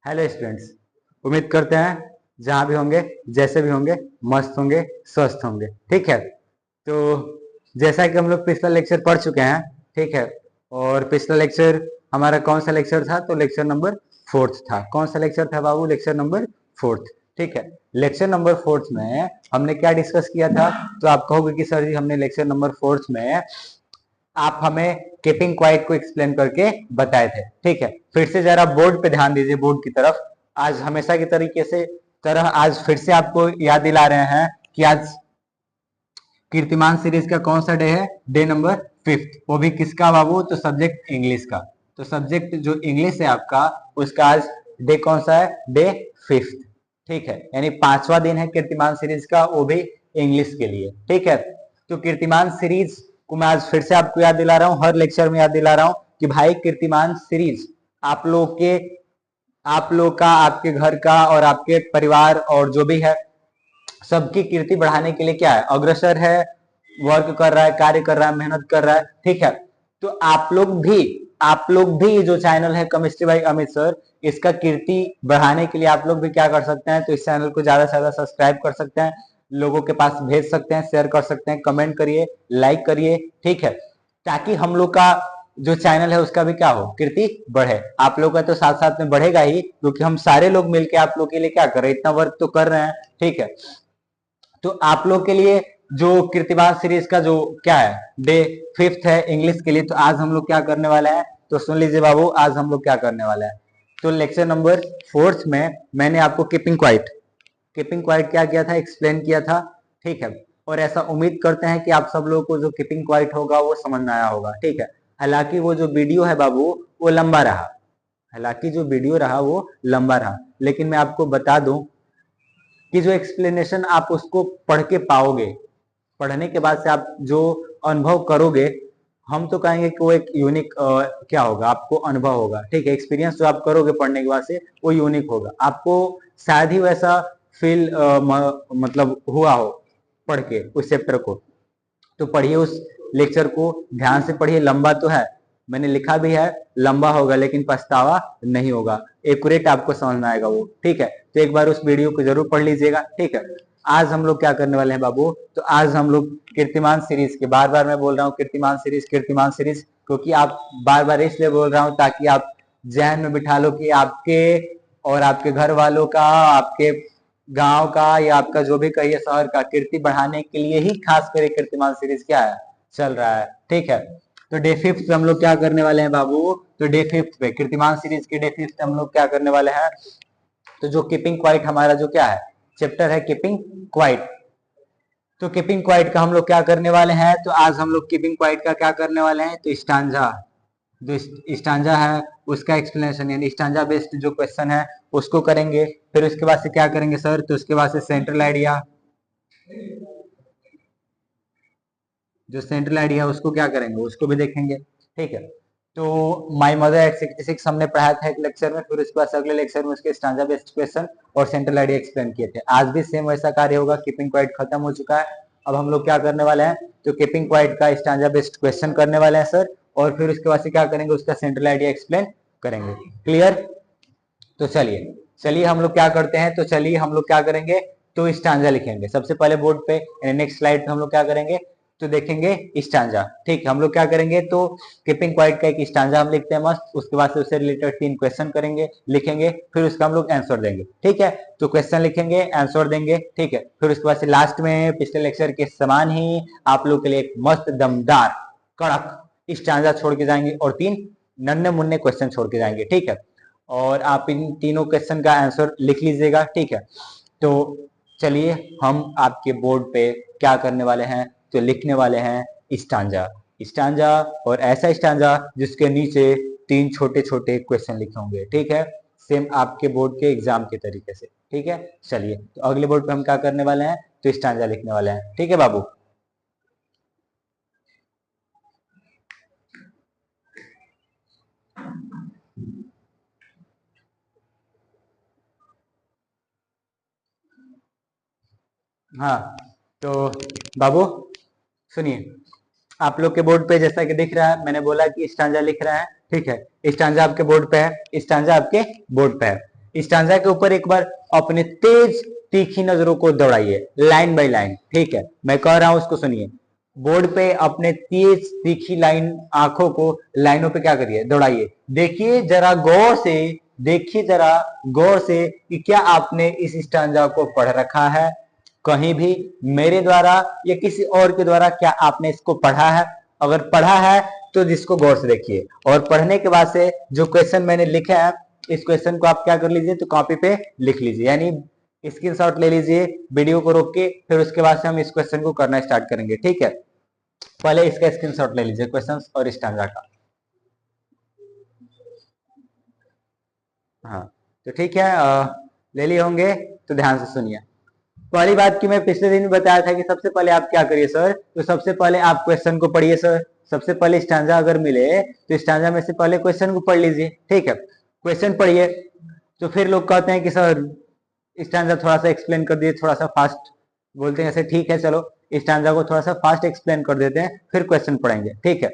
Hello students, उम्मीद करते हैं जहां भी होंगे, जैसे भी होंगे, मस्त होंगे, स्वस्थ होंगे। ठीक है। तो जैसा कि हम लोग पिछला लेक्चर पढ़ चुके हैं, ठीक है। और पिछला लेक्चर हमारा कौन सा लेक्चर था? तो लेक्चर नंबर 4 था। कौन सा लेक्चर था बाबू? Lecture number 4। ठीक है। लेक्चर नंबर 4 में हमने क्या डिस्कस किया था? तो आप कहोगे कि सर जी हमने लेक्चर नंबर 4 में आप हमें कीपिंग क्वाइट को एक्सप्लेन करके बताए थे। ठीक है। फिर से जरा बोर्ड पे ध्यान दीजिए, बोर्ड की तरफ। आज हमेशा की तरीके से तरह आज फिर से आपको याद दिला रहे हैं कि आज कीर्तिमान सीरीज का कौन सा डे है? Day number 5। वो भी किसका बाबू? तो सब्जेक्ट इंग्लिश का। तो सब्जेक्ट जो इंग्लिश है आपका, उसका आज डे कौन सा है? डे 5। ठीक है। यानी 5वां दिन है कीर्तिमान सीरीज का, वो भी इंग्लिश के लिए। ठीक है। तो कीर्तिमान सीरीज को मैं आज फिर से आपको याद दिला रहा हूँ, हर लेक्चर में याद दिला रहा हूँ कि भाई कीर्तिमान सीरीज आप लोग का, आपके घर का और आपके परिवार और जो भी है सबकी कीर्ति बढ़ाने के लिए क्या है? अग्रसर है, वर्क कर रहा है, कार्य कर रहा है, मेहनत कर रहा है। ठीक है। तो आप लोग भी जो चैनल है केमिस्ट्री बाय अमित सर, इसका कीर्ति बढ़ाने के लिए आप लोग भी क्या कर सकते हैं? तो इस चैनल को ज्यादा से ज्यादा सब्सक्राइब कर सकते हैं, लोगों के पास भेज सकते हैं, शेयर कर सकते हैं, कमेंट करिए, लाइक करिए। ठीक है। ताकि हम लोग का जो चैनल है उसका भी क्या हो? कीर्ति बढ़े। आप लोग का तो साथ साथ में बढ़ेगा ही, क्योंकि हम सारे लोग मिलकर आप लोग के लिए क्या कर रहे हैं? इतना वर्क तो कर रहे हैं। ठीक है। तो आप लोग के लिए जो कीर्तिमान सीरीज का जो क्या है? डे 5 है इंग्लिश के लिए। तो आज हम लोग क्या करने वाले हैं? तो सुन लीजिए बाबू, आज हम लोग क्या करने वाले हैं। तो लेक्चर नंबर 4 में मैंने आपको कीपिंग क्वाइट क्या किया था? एक्सप्लेन किया था। ठीक है। और ऐसा उम्मीद करते हैं कि आप सब लोगों को जो कीपिंग क्वाइट होगा वो समझ में आया होगा। ठीक है। हालांकि वो जो वीडियो है बाबू, वो लंबा रहा। हालांकि जो वीडियो रहा वो लंबा रहा, लेकिन मैं आपको बता दूं कि जो एक्सप्लेनेशन आप उसको पढ़ के पाओगे, पढ़ने के बाद से आप जो अनुभव करोगे, हम तो कहेंगे कि वो एक यूनिक क्या होगा? आपको अनुभव होगा। ठीक है। एक्सपीरियंस जो आप करोगे पढ़ने के बाद से, वो यूनिक होगा। आपको शायद ही वैसा फील मतलब हुआ हो पढ़ के उस चैप्टर को। तो पढ़िए उस लेक्चर को, ध्यान से पढ़िए। लंबा तो है, मैंने लिखा भी है लंबा होगा, लेकिन पछतावा नहीं होगा। एक्यूरेट आपको समझ में आएगा वो। ठीक है। तो एक बार उस वीडियो को जरूर पढ़ लीजिएगा। ठीक है। आज हम लोग क्या करने वाले हैं बाबू? तो आज हम लोग कीर्तिमान सीरीज के, बार बार मैं बोल रहा हूँ कीर्तिमान सीरीज, क्योंकि आप बार बार इसलिए बोल रहा हूँ ताकि आप जहन में बिठा लो कि आपके और आपके घर वालों का, आपके गांव का या आपका जो भी कहिए शहर का कीर्ति बढ़ाने के लिए ही खास कर कीर्तिमान सीरीज क्या है? चल रहा है। ठीक है। तो डे 5 पे हम लोग क्या करने वाले हैं बाबू? तो डे 5 पे कीर्तिमान सीरीज के डे 5 पे हम लोग क्या करने वाले हैं? तो जो कीपिंग क्वाइट हमारा जो क्या है चैप्टर है, कीपिंग क्वाइट। तो कीपिंग क्वाइट का हम लोग क्या करने वाले हैं? तो आज हम लोग कीपिंग क्वाइट का क्या करने वाले हैं? तो स्टांजा, जो स्टांजा है उसका एक्सप्लेनेशन, यानी स्टांजा बेस्ड जो क्वेश्चन है उसको करेंगे। फिर उसके बाद से क्या करेंगे सर? तो उसके बाद से सेंट्रल आइडिया, जो सेंट्रल आइडिया है उसको क्या करेंगे? उसको भी देखेंगे। ठीक है। तो माय मदर एट 66 हमने पढ़ाया था एक लेक्चर में, फिर उसके बाद अगले लेक्चर में उसके स्टांजा बेस्ड क्वेश्चन और सेंट्रल आइडिया एक्सप्लेन किए थे। आज भी सेम वैसा कार्य होगा। कीपिंग क्वाइट खत्म हो चुका है, अब हम लोग क्या करने वाले हैं? तो कीपिंग क्वाइट का स्टांजा बेस्ड क्वेश्चन करने वाले हैं सर, और फिर उसके बाद से क्या करेंगे? उसका सेंट्रल आइडिया एक्सप्लेन करेंगे। क्लियर? तो चलिए चलिए हम लोग क्या करते हैं? तो चलिए हम लोग क्या करेंगे? तो स्टांजा लिखेंगे सबसे पहले बोर्ड पे। नेक्स्ट स्लाइड पे हम लोग क्या करेंगे? तो देखेंगे स्टांजा। ठीक है। हम लोग क्या करेंगे? तो कीपिंग क्वाइट का एक स्टांजा हम लिखते हैं मस्त, उसके बाद से उससे रिलेटेड 3 क्वेश्चन करेंगे, लिखेंगे, फिर उसका हम लोग आंसर देंगे। ठीक है। तो क्वेश्चन लिखेंगे, आंसर देंगे। ठीक है। फिर उसके बाद से लास्ट में पिछले लेक्चर के समान ही आप लोग के लिए एक मस्त दमदार कड़क स्टांजा छोड़ के जाएंगे और 3 नन्हे मुन्ने क्वेश्चन छोड़ के जाएंगे। ठीक है। और आप इन तीनों क्वेश्चन का आंसर लिख लीजिएगा। ठीक है। तो चलिए हम आपके बोर्ड पे क्या करने वाले हैं? तो लिखने वाले हैं स्टांजा। स्टांजा, और ऐसा स्टांजा जिसके नीचे 3 छोटे छोटे क्वेश्चन लिखे होंगे। ठीक है। सेम आपके बोर्ड के एग्जाम के तरीके से। ठीक है। चलिए तो अगले बोर्ड पे हम क्या करने वाले हैं? तो स्टांजा लिखने वाले हैं। ठीक है बाबू। हाँ। तो बाबू सुनिए, आप लोग के बोर्ड पे जैसा कि दिख रहा है, मैंने बोला कि स्टांजा लिख रहा है। ठीक है। स्टांजा आपके बोर्ड पे है, स्टांजा आपके बोर्ड पे है। स्टांजा के ऊपर एक बार अपने तेज तीखी नजरों को दौड़ाइए, लाइन बाय लाइन। ठीक है, मैं कह रहा हूं उसको सुनिए। बोर्ड पे अपने तेज तीखी लाइन आंखों को लाइनों पे क्या करिए, दौड़ाइए। देखिए जरा गौर से, देखिए जरा गौर से कि क्या आपने इस स्टांजा को पढ़ रखा है कहीं भी, मेरे द्वारा या किसी और के द्वारा, क्या आपने इसको पढ़ा है? अगर पढ़ा है तो जिसको गौर से देखिए, और पढ़ने के बाद से जो क्वेश्चन मैंने लिखा है, इस क्वेश्चन को आप क्या कर लीजिए, तो कॉपी पे लिख लीजिए, यानी स्क्रीनशॉट ले लीजिए वीडियो को रोक के, फिर उसके बाद से हम इस क्वेश्चन को करना स्टार्ट करेंगे। ठीक है, पहले इसका स्क्रीनशॉट ले लीजिए क्वेश्चन और स्टांजा का। हाँ, तो ठीक है, ले लिए होंगे तो ध्यान से सुनिए। पहली बात की मैं पिछले दिन बताया था कि सबसे पहले आप क्या करिए सर, तो सबसे पहले आप क्वेश्चन को पढ़िए सर। सबसे पहले स्टांजा अगर मिले तो स्टांजा में से पहले क्वेश्चन को पढ़ लीजिए। ठीक है, क्वेश्चन पढ़िए। तो फिर लोग कहते हैं कि सर स्टांजा थोड़ा सा एक्सप्लेन कर दिए, थोड़ा सा फास्ट बोलते हैं, ऐसे ठीक है चलो स्टांजा को थोड़ा सा फास्ट एक्सप्लेन कर देते हैं, फिर क्वेश्चन पढ़ेंगे। ठीक है,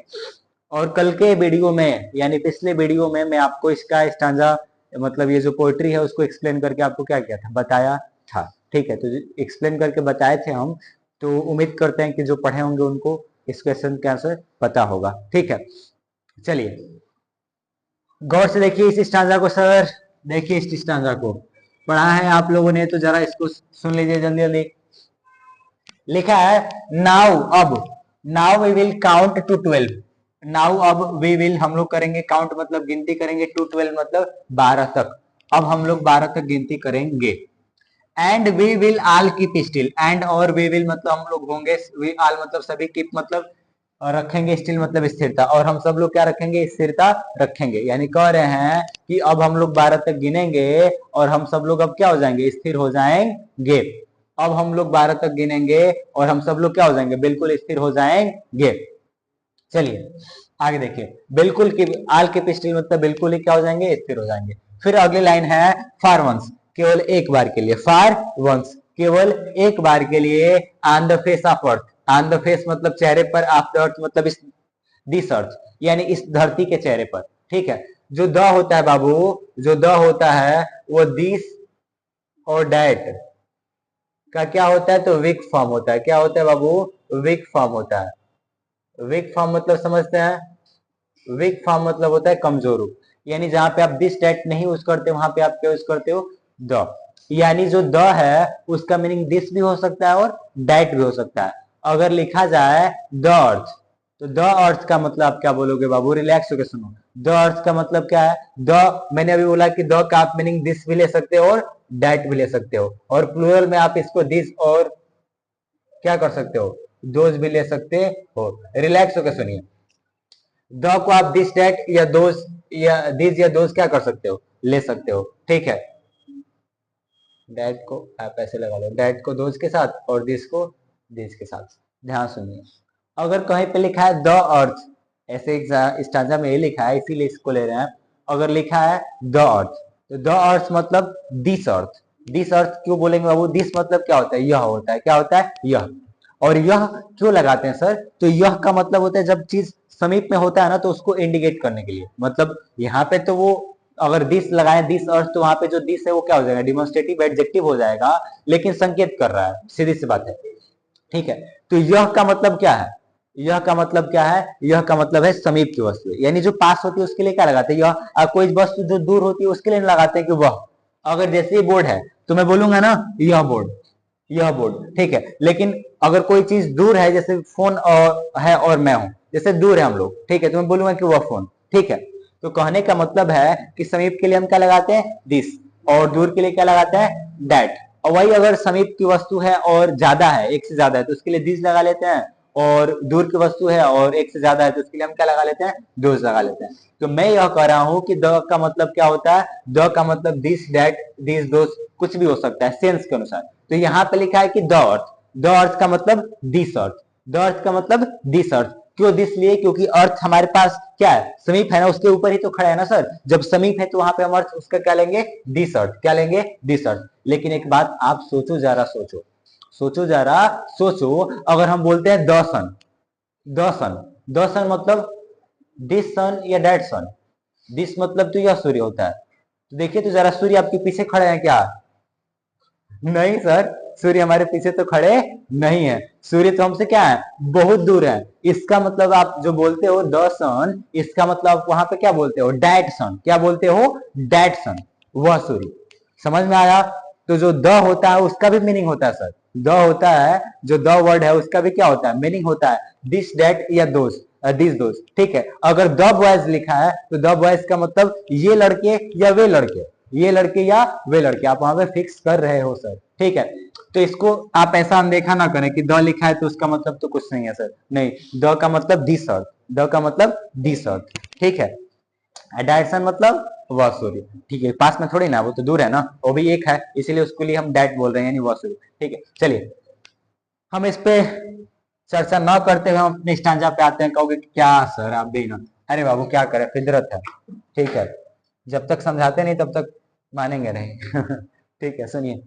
और कल के वीडियो में यानी पिछले वीडियो में मैं आपको इसका स्टांजा मतलब ये जो पोएट्री है उसको एक्सप्लेन करके आपको क्या किया था, बताया था। ठीक है, तो एक्सप्लेन करके बताए थे हम, तो उम्मीद करते हैं कि जो पढ़े होंगे उनको इस क्वेश्चन का आंसर पता होगा। ठीक है, चलिए गौर से देखिए इस स्टांजा को सर, देखिए इस स्टांजा को पढ़ा है आप लोगों ने, तो जरा इसको सुन लीजिए जल्दी जल्दी। लिखा है नाउ अब, now we will count to 12। Now अब वी विल हम लोग करेंगे काउंट मतलब गिनती करेंगे, टू 12 मतलब 12 तक। अब हम लोग 12 तक गिनती करेंगे। And we will all keep still, and और वी विल मतलब हम लोग होंगे, वी ऑल मतलब सभी, कीप मतलब रखेंगे, स्टिल मतलब स्थिरता, और हम सब लोग क्या रखेंगे, स्थिरता रखेंगे। यानी कह रहे हैं कि अब हम लोग 12 तक गिनेंगे और हम सब लोग अब क्या हो जाएंगे, स्थिर हो जाएंगे। अब हम लोग 12 तक गिनेंगे और हम सब लोग क्या हो जाएंगे, बिल्कुल स्थिर हो जाएंगे। चलिए आगे देखिए, बिल्कुल की आल के पिस्टल मतलब बिल्कुल ही क्या हो जाएंगे, स्थिर हो जाएंगे। फिर अगली लाइन है फार वंस, केवल एक बार के लिए, फार वंस केवल एक बार के लिए, on the face of earth, on the face मतलब चेहरे पर, ऑफ द अर्थ मतलब इस दिस अर्थ यानी इस धरती के चेहरे पर। ठीक है, जो द होता है बाबू, जो द होता है वो दिस और डैट का क्या होता है, तो वीक फॉर्म होता है। क्या होता है बाबू, वीक फॉर्म होता है। वीक फॉर्म मतलब समझते हैं, वीक फॉर्म मतलब होता है कमजोर रूप, यानी जहां पे आप दिस डैट नहीं यूज करते वहां पे आप क्या यूज करते हो, द। यानी जो द है उसका मीनिंग दिस भी हो सकता है और डैट भी हो सकता है। अगर लिखा जाए द अर्थ, तो द अर्थ का मतलब आप क्या बोलोगे बाबू, रिलैक्स होकर सुनो। द अर्थ का मतलब क्या है, द मैंने अभी बोला कि द का आप मीनिंग दिस भी ले सकते हो और डैट भी ले सकते हो, और प्लूरल में आप इसको दिस और क्या कर सकते हो, दोज भी ले सकते हो। रिलैक्स होकर सुनिए, द को आप दिस डैट या दोज या दिस या दोज क्या कर सकते हो, ले सकते हो। ठीक है, डैट को आप ऐसे लगा लो, डैट को दोज के साथ और दिस को दिस के साथ। ध्यान सुनिए, अगर कहीं पे लिखा है द अर्थ, ऐसे स्टांजा में ये लिखा है इसीलिए इसको ले रहे हैं। अगर लिखा है द अर्थ, तो द अर्थ मतलब दिस अर्थ। दिस अर्थ क्यों बोलेंगे बाबू, दिस मतलब क्या होता है, यह होता है। क्या होता है, यह। और यह क्यों लगाते हैं सर, तो यह का मतलब होता है जब चीज समीप में होता है ना, तो उसको इंडिकेट करने के लिए। मतलब यहाँ पे तो वो अगर दिस लगाए, दिस अर्थ, तो वहां पे जो दिस है वो क्या हो जाएगा, डिमोन्स्ट्रेटिव एडजेक्टिव हो जाएगा, लेकिन संकेत कर रहा है, सीधी सी बात है। ठीक है, तो यह का मतलब क्या है, यह का मतलब क्या है, यह का मतलब है समीप की वस्तु, यानी जो पास होती है उसके लिए क्या लगाते हैं यह। कोई वस्तु जो दूर होती है उसके लिए लगाते हैं कि वह। अगर जैसे ये बोर्ड है तो मैं बोलूंगा ना यह बोर्ड, यह बोर्ड। ठीक है, लेकिन अगर कोई चीज दूर है, जैसे फोन है और मैं हूं, जैसे दूर है हम लोग, ठीक है, तो मैं बोलूंगा कि वह फोन। ठीक है, तो कहने का मतलब है कि समीप के लिए हम क्या लगाते हैं, दिस, और दूर के लिए क्या लगाते हैं, दैट। और वही अगर समीप की वस्तु है और ज्यादा है, एक से ज्यादा है, तो उसके लिए दिस लगा लेते हैं, और दूर की वस्तु है और एक से ज्यादा है तो उसके लिए हम क्या लगा लेते हैं, दोज लगा लेते हैं। तो मैं यह कह रहा हूं कि द का मतलब क्या होता है, द का मतलब दिस डैट दिस दोज कुछ भी हो सकता है सेंस के अनुसार। तो यहाँ पे लिखा है कि द अर्थ, द अर्थ का मतलब दिस अर्थ, द अर्थ का मतलब दिस अर्थ। क्यों दिस लिए, क्योंकि अर्थ हमारे पास क्या है, समीप है ना, उसके ऊपर ही तो खड़ा है ना सर। जब समीप है तो वहां पे हम अर्थ उसका क्या लेंगे, दिस अर्थ। क्या लेंगे, दिस अर्थ। लेकिन एक बात आप सोचो जरा, सोचो सोचो जरा, सोचो, अगर हम बोलते हैं the sun, the sun, the sun मतलब दिस सन या डेट सन। दिस मतलब तो यह सूर्य होता है, देखिए तो जरा, सूर्य आपके पीछे खड़े हैं क्या? नहीं सर, सूर्य हमारे पीछे तो खड़े नहीं है। सूर्य तो हमसे क्या है, बहुत दूर है। इसका मतलब आप जो बोलते हो द सन, इसका मतलब आप वहां पे क्या बोलते हो, डैट सन। क्या बोलते हो, डैट सन, वह सूर्य। समझ में आया? तो जो द होता है उसका भी मीनिंग होता है सर। द होता है, जो द वर्ड है उसका भी क्या होता है, मीनिंग होता है दिस डैट या दोस्त, दिस दोस्त। ठीक है, अगर द बॉयज लिखा है तो द बॉयज का मतलब ये लड़के या वे लड़के, ये लड़के या वे लड़के, आप वहां पे फिक्स कर रहे हो सर। ठीक है, तो इसको आप ऐसा अनदेखा ना करें कि द लिखा है तो उसका मतलब तो कुछ नहीं है सर। नहीं, द का मतलब दिस अर्थ, द का मतलब दिस अर्थ। ठीक है, डायरेक्शन मतलब वह सूर्य। ठीक है, पास में थोड़ी ना, वो तो दूर है ना, वो भी एक है, इसीलिए उसके लिए हम डैट बोल रहे हैं, यानी वह सूर्य। ठीक है, चलिए हम इस पे चर्चा न करते हुए हम अपने स्टांजा पे आते हैं। कहोगे क्या सर आप भी ना, अरे बाबू क्या करें, फितरत है। ठीक है, जब तक समझाते नहीं तब तक मानेंगे नहीं। ठीक है, सुनिए।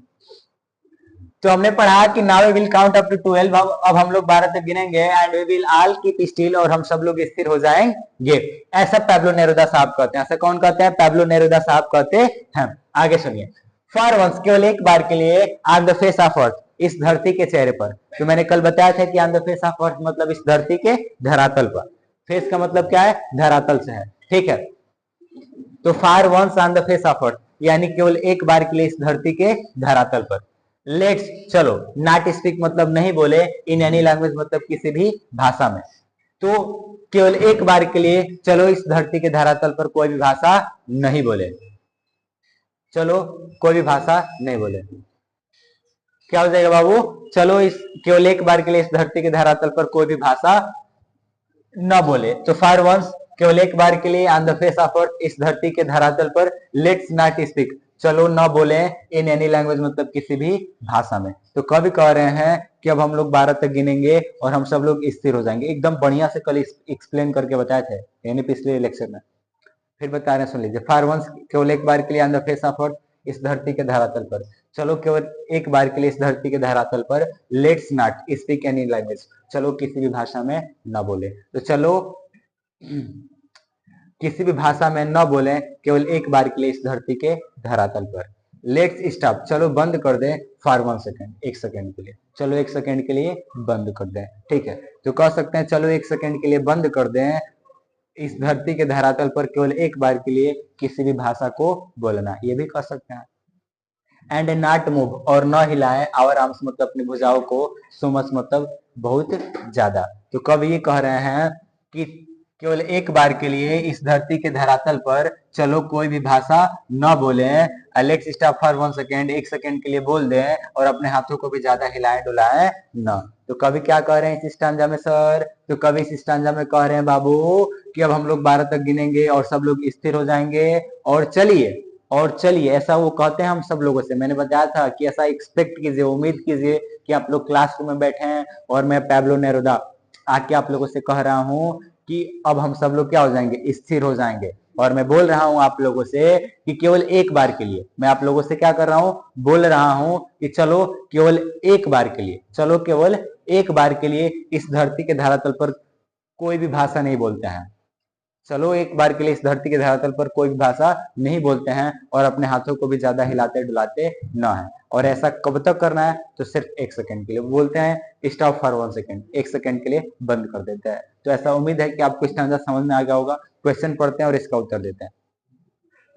तो हमने पढ़ा कि now we will count up to 12। अब हम लोग 12 तक गिनेंगे and we will all keep still, और हम सब लोग स्थिर हो जाएंगे। ऐसा पैब्लो नेरुदा साहब कहते हैं। ऐसा कौन कहते हैं, पैब्लो नेरुदा साहब कहते हैं। आगे सुनिए। फॉर वंस, केवल एक बार के लिए, ऑन द फेस ऑफ अर्थ, इस धरती के चेहरे पर। तो मैंने कल बताया था कि ऑन द फेस ऑफ अर्थ मतलब इस धरती के धरातल पर। फेस का मतलब क्या है, धरातल से है। ठीक है, तो for once on the face of earth यानी केवल एक बार के लिए इस धरती के धरातल पर। लेट्स, चलो, नॉट स्पीक मतलब नहीं बोले, इन एनी लैंग्वेज मतलब किसी भी भाषा में। तो केवल एक बार के लिए चलो इस धरती के धरातल पर कोई भी भाषा नहीं बोले। चलो कोई भी भाषा नहीं बोले, क्या हो जाएगा बाबू, चलो इस केवल एक बार के लिए इस धरती के धरातल पर कोई भी भाषा न बोले। तो फार वंस, केवल एक बार के लिए, ऑन द फेस ऑफ अर्थ, इस धरती के धरातल पर, लेट्स नॉट स्पीक, चलो न बोले, इन एनी लैंग्वेज मतलब किसी भी भाषा में। तो कभी कह रहे हैं कि अब हम लोग 12 तक गिनेंगे और हम सब लोग स्थिर हो जाएंगे। एकदम बढ़िया से कल एक्सप्लेन करके बताए थे, यानी पिछले लेक्चर में। फिर बता रहे हैं, सुन लीजिए। फार वंस, केवल एक बार के लिए, ऑन द फेस ऑफ अर्थ, इस धरती के धरातल पर। चलो केवल एक बार के लिए इस धरती के धरातल पर, let's not speak any language, चलो किसी भी भाषा में न बोले। तो चलो किसी भी भाषा में न बोले, केवल एक बार के लिए इस धरती के धरातल पर। लेट्स स्टॉप, चलो बंद कर दें, फॉर 1 सेकेंड, एक सेकेंड के लिए। चलो एक सेकेंड के लिए बंद कर दें। ठीक है, तो कह सकते हैं चलो एक सेकेंड के लिए बंद कर दें, इस धरती के धरातल पर केवल एक बार के लिए किसी भी भाषा को बोलना, ये भी कर सकते हैं। एंड नॉट मूव, और न हिलाएं, आवर आर्म्स मतलब अपनी भुजाओं को, सो मच मतलब बहुत ज्यादा। तो कब ये कह रहे हैं कि केवल एक बार के लिए इस धरती के धरातल पर चलो कोई भी भाषा न बोले, लेट्स स्टॉप फॉर 1 सेकेंड, एक सेकेंड के लिए बोल दें, और अपने हाथों को भी ज्यादा हिलाएं डुलाएं न। तो कभी क्या कह रहे हैं इस स्टांजा में सर, तो कभी इस स्टांजा में कह रहे हैं बाबू कि अब हम लोग 12 तक गिनेंगे और सब लोग स्थिर हो जाएंगे। और चलिए ऐसा वो कहते हैं हम सब लोगों से। मैंने बताया था कि ऐसा एक्सपेक्ट कीजिए, उम्मीद कीजिए कि आप लोग क्लासरूम में बैठे हैं और मैं पैब्लो नेरुदा आके आप लोगों से कह रहा हूं कि अब हम सब लोग क्या हो जाएंगे, स्थिर हो जाएंगे। और मैं बोल रहा हूं आप लोगों से कि केवल एक बार के लिए, मैं आप लोगों से क्या कर रहा हूं, बोल रहा हूं कि चलो केवल एक बार के लिए, चलो केवल एक बार के लिए इस धरती के धरातल पर कोई भी भाषा नहीं बोलते हैं। चलो एक बार के लिए इस धरती के धरातल पर कोई भी भाषा नहीं बोलते हैं, और अपने हाथों को भी ज्यादा हिलाते डुलाते न है। और ऐसा कब तक करना है, तो सिर्फ एक सेकंड के लिए बोलते हैं, स्टॉप फॉर 1 सेकंड, एक सेकंड के लिए बंद कर देते हैं। तो ऐसा उम्मीद है कि आपको स्टैंजा समझ में आ गया होगा। क्वेश्चन पढ़ते हैं और इसका उत्तर देते हैं।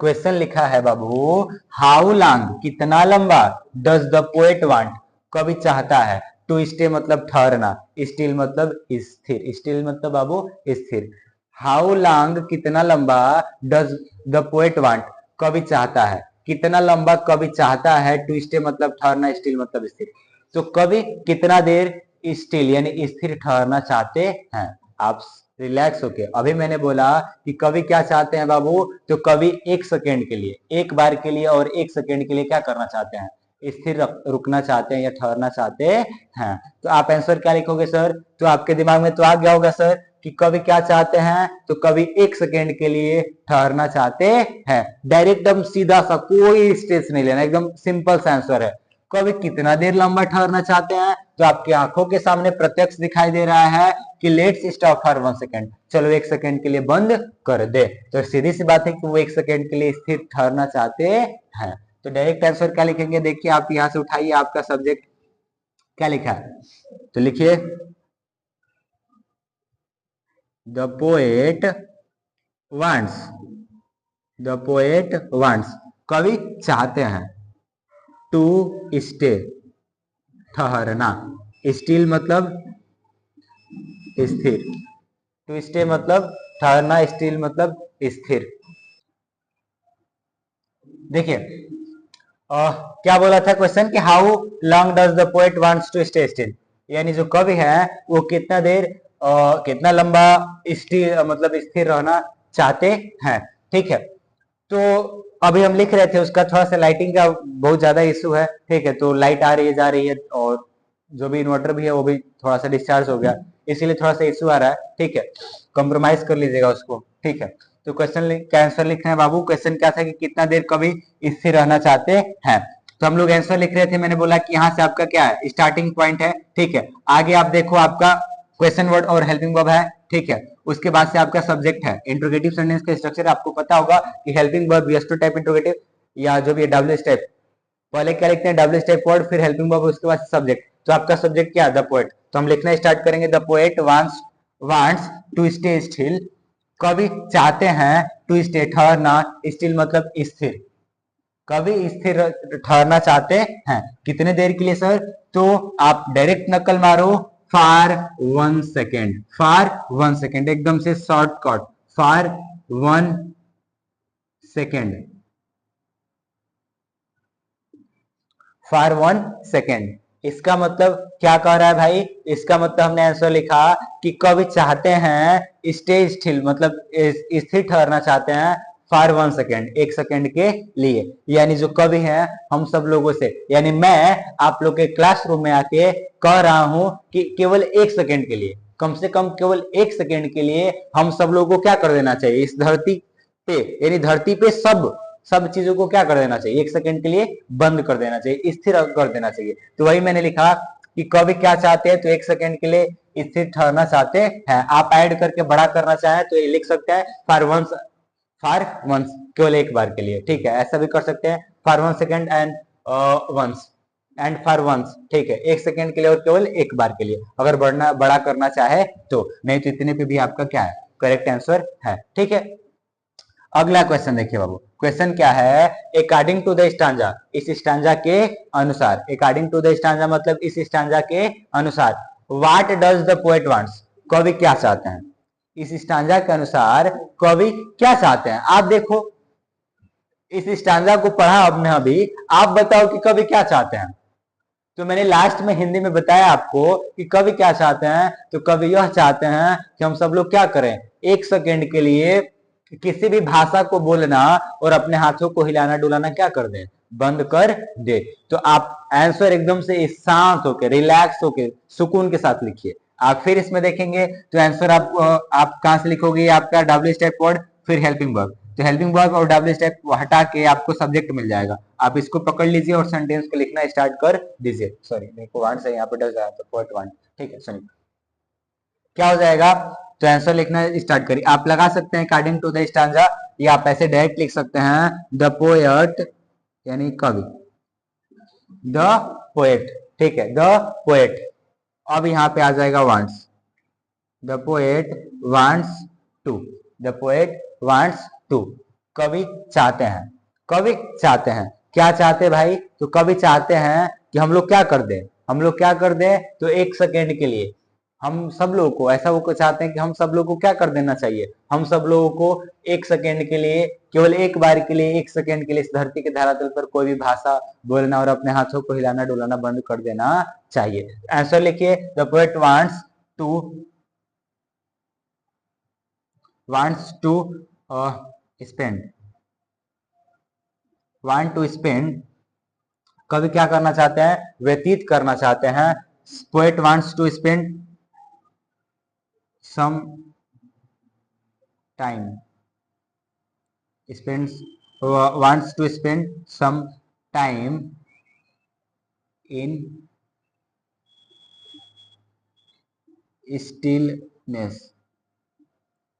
क्वेश्चन लिखा है बाबू, हाउ लॉन्ग, कितना लंबा, डज द पोएट वांट, कवि चाहता है, टू स्टे मतलब ठहरना, स्टिल मतलब स्थिर, स्टिल मतलब बाबू स्थिर। हाउ लॉन्ग कितना लंबा, डज द पोएट वांट कवि चाहता है, कितना लंबा कवि चाहता है, टू स्टे मतलब ठहरना, स्टिल मतलब स्थिर। तो कवि कितना देर स्टिल यानी स्थिर ठहरना चाहते हैं। आप रिलैक्स होके, अभी मैंने बोला कि कवि क्या चाहते हैं बाबू, तो कवि एक सेकेंड के लिए, एक बार के लिए और एक सेकेंड के लिए क्या करना चाहते हैं, स्थिर रुकना चाहते हैं या ठहरना चाहते हैं। तो आप आंसर क्या लिखोगे सर, तो आपके दिमाग में तो आ गया होगा सर कि कवि क्या चाहते हैं, तो कवि एक सेकेंड के लिए ठहरना चाहते हैं। डायरेक्ट एकदम सीधा सा, कोई स्टेप्स नहीं लेना, एकदम सिंपल सा आंसर है। कवि कितना देर लंबा ठहरना चाहते हैं, तो आपकी आंखों के सामने प्रत्यक्ष दिखाई दे रहा है कि लेट्स स्टॉप फॉर 1 सेकेंड, चलो 1 सेकेंड के लिए बंद कर दे। तो सीधी सी बात है कि वो 1 सेकेंड के लिए स्थिर ठहरना चाहते हैं। तो डायरेक्ट आंसर क्या लिखेंगे, देखिए आप यहां से उठाइए, आपका सब्जेक्ट क्या लिखा है, तो लिखिए the poet wants, the poet wants, कवि चाहते हैं, टू स्टे, ठहरना, स्टिल मतलब स्थिर, टू स्टे मतलब ठहरना, स्टिल मतलब स्थिर। देखिए क्या बोला था क्वेश्चन कि how long does the poet wants to stay still, यानी जो कवि है वो कितना देर कितना लंबा स्टिल मतलब स्थिर रहना चाहते हैं। ठीक है, तो अभी हम लिख रहे थे, उसका थोड़ा सा लाइटिंग का बहुत ज्यादा इशू है। ठीक है, तो लाइट आ रही है जा रही है, और जो भी इन्वर्टर भी है वो भी थोड़ा सा डिस्चार्ज हो गया, इसीलिए थोड़ा सा इशू आ रहा है। ठीक है, कॉम्प्रोमाइज कर लीजिएगा उसको। ठीक है, तो क्वेश्चन का आंसर लिख रहे हैं बाबू। क्वेश्चन क्या था कि कितना देर कवि स्थिर रहना चाहते हैं, तो हम लोग आंसर लिख रहे थे। मैंने बोला कि यहाँ से आपका क्या है, स्टार्टिंग पॉइंट है। ठीक है, आगे आप देखो आपका क्वेश्चन वर्ड और हेल्पिंग वर्ब है। ठीक है, उसके बाद से आपका सब्जेक्ट है। इंट्रोगेटिव सेंटेंस का स्ट्रक्चर आपको पता होगा कि helping verb, yes to type interrogative, या जो भी डब्ल्यू टाइप, पहले क्या लिखते हैं डब्ल्यू टाइप वर्ड, फिर हेल्पिंग वर्ब, उसके बाद सब्जेक्ट। तो आपका सब्जेक्ट क्या है, द पोएट। तो हम लिखना स्टार्ट करेंगे, the poet wants to stay still, कवि चाहते हैं, टू स्टे ठहरना, स्टिल मतलब स्थिर, कवि स्थिर ठहरना चाहते हैं, कितने देर के लिए सर, तो आप डायरेक्ट नकल मारो, फॉर 1 सेकेंड, फॉर 1 सेकेंड, एकदम से shortcut, for 1 second, for 1 second. इसका मतलब क्या कह रहा है भाई, इसका मतलब हमने आंसर लिखा कि कवि चाहते हैं स्टे स्टिल मतलब स्थिर ठहरना चाहते हैं फॉर 1 सेकेंड, 1 सेकेंड के लिए। यानी जो कवि हैं हम सब लोगों से, यानी मैं आप लोग के क्लासरूम में आके कह रहा हूं कि केवल 1 सेकेंड के लिए, कम से कम केवल 1 सेकेंड के लिए हम सब लोगों को क्या कर देना चाहिए इस धरती पे, यानी धरती पे सब सब चीजों को क्या कर देना चाहिए, 1 सेकेंड के लिए बंद कर देना चाहिए, स्थिर कर देना चाहिए। तो वही मैंने लिखा कि कवि क्या चाहते हैं, तो 1 सेकेंड के लिए स्थिर ठहरना चाहते हैं। आप ऐड करके बड़ा करना चाहें तो ये लिख सकते हैं फॉर वंस, फॉर वंस केवल एक बार के लिए। ठीक है, ऐसा भी कर सकते हैं, for 1 second and once, and for once. ठीक है, 1 सेकेंड के लिए और केवल एक बार के लिए, अगर बढ़ना बड़ा करना चाहे तो, नहीं तो इतने पे भी आपका क्या है, करेक्ट आंसर है। ठीक है, अगला क्वेश्चन देखिए बाबू, क्वेश्चन क्या है, अकॉर्डिंग टू द स्टांजा, इस स्टांजा के अनुसार, अकॉर्डिंग टू द स्टांजा मतलब इस स्टांजा के अनुसार, what does the poet wants, कवि क्या चाहते हैं, इस स्टांजा के अनुसार कवि क्या चाहते हैं। आप देखो इस स्टांजा को पढ़ा आपने अभी, आप बताओ कि कवि क्या चाहते हैं। तो मैंने लास्ट में हिंदी में बताया आपको कि कवि क्या चाहते हैं, तो कवि यह चाहते हैं कि हम सब लोग क्या करें, 1 सेकेंड के लिए किसी भी भाषा को बोलना और अपने हाथों को हिलाना डुलाना क्या कर दें, बंद कर दे। तो आप आंसर एकदम से शांत होके, रिलैक्स होके, सुकून के साथ लिखिए। आप फिर इसमें देखेंगे तो आंसर आप कहां से लिखोगे, आपका डब्ल्यू स्टेप वर्ड, फिर हेल्पिंग वर्ब, तो हेल्पिंग वर्ब और डब्ल्यू स्टेप हटा के आपको सब्जेक्ट मिल जाएगा। आप इसको पकड़ लीजिए और सेंटेंस को लिखना स्टार्ट कर दीजिए। सॉरी मेरे को वांट से यहाँ पे डल रहा है, तो पोएट वांट। ठीक है, सुनिए क्या हो जाएगा, तो आंसर लिखना स्टार्ट करिए। आप लगा सकते हैं अकॉर्डिंग टू द स्टांजा, या आप ऐसे डायरेक्ट लिख सकते हैं द पोएट, यानी कवि, द पोएट। ठीक है, द पोएट, अब यहाँ पे आ जाएगा wants, the poet wants to, the poet wants to, कवि चाहते हैं, कवि चाहते हैं, क्या चाहते हैं भाई, तो कवि चाहते हैं कि हम लोग क्या कर दें, हम लोग क्या कर दें, तो 1 सेकेंड के लिए हम सब लोगों को, ऐसा वो चाहते हैं कि हम सब लोगों को क्या कर देना चाहिए, हम सब लोगों को 1 सेकेंड के लिए, केवल एक बार के लिए, 1 सेकेंड के लिए इस धरती के धरातल पर कोई भी भाषा बोलना और अपने हाथों को हिलाना डुलाना बंद कर देना चाहिए। आंसर लिखिए, the poet to wants to spend, want to spend, कवि क्या करना चाहते हैं, व्यतीत करना चाहते हैं। Poet wants to spend some time, spends wants to spend some time in stillness.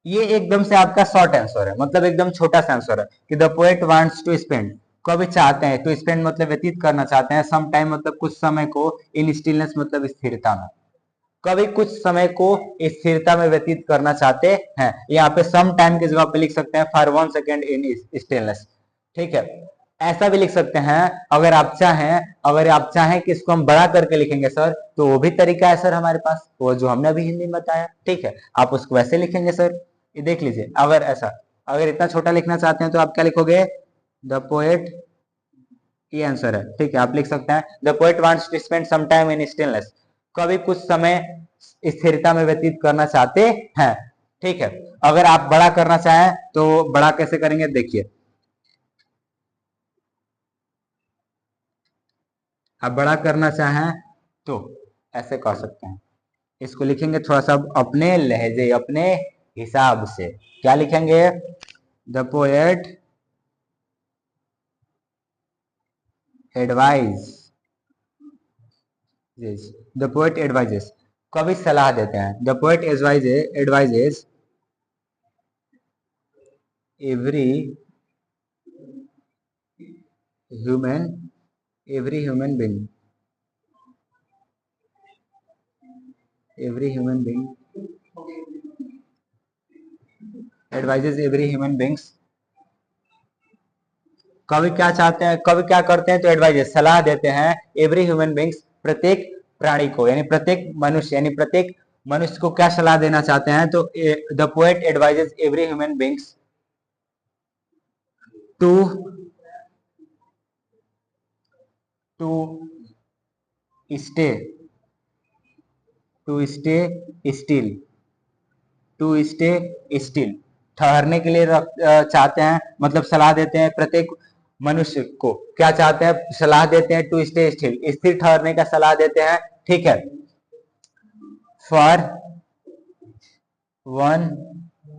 ये एकदम से आपका शॉर्ट आंसर है, मतलब एकदम छोटा सा आंसर है कि the poet wants to spend, कभी चाहते हैं, टू स्पेंड मतलब व्यतीत करना चाहते हैं, सम टाइम मतलब कुछ समय को, इन स्टिलनेस मतलब स्थिरता में, कभी कुछ समय को स्थिरता में व्यतीत करना चाहते हैं। यहाँ पे सम टाइम की जगह पे लिख सकते हैं फॉर 1 सेकेंड इन स्टिलनेस। ठीक है, ऐसा भी लिख सकते हैं अगर आप चाहें, अगर आप चाहें कि इसको हम बड़ा करके लिखेंगे सर, तो वो भी तरीका है सर हमारे पास, वो जो हमने अभी हिंदी में बताया। ठीक है, आप उसको वैसे लिखेंगे सर, ये देख लीजिए। अगर ऐसा, अगर इतना छोटा लिखना चाहते हैं तो आप क्या लिखोगे, द पोएट, ये आंसर है। ठीक है, आप लिख सकते हैं the poet wants to spend some time in stillness, कभी कुछ समय स्थिरता में व्यतीत करना चाहते हैं। ठीक है, अगर आप बड़ा करना चाहें तो बड़ा कैसे करेंगे, देखिए, आप बड़ा करना चाहें तो ऐसे कर सकते हैं, इसको लिखेंगे थोड़ा सा अपने लहजे, अपने हिसाब से। क्या लिखेंगे, the poet advise, the poet advises, कवि सलाह देते हैं, the poet advises every human, every human being, every human being, advises every human beings, कवि क्या चाहते हैं, कवि क्या करते हैं, तो एडवाइजेस सलाह देते हैं, एवरी ह्यूमन बीइंग्स प्रत्येक प्राणी को, यानी प्रत्येक मनुष्य, यानी प्रत्येक मनुष्य को क्या सलाह देना चाहते हैं, तो the poet advises every human beings to to stay, to stay still, to stay still, ठहरने के लिए चाहते हैं, मतलब सलाह देते हैं प्रत्येक मनुष्य को, क्या चाहते हैं, सलाह देते हैं टू स्टे स्टिल, स्थिर ठहरने का सलाह देते हैं। ठीक है, for 1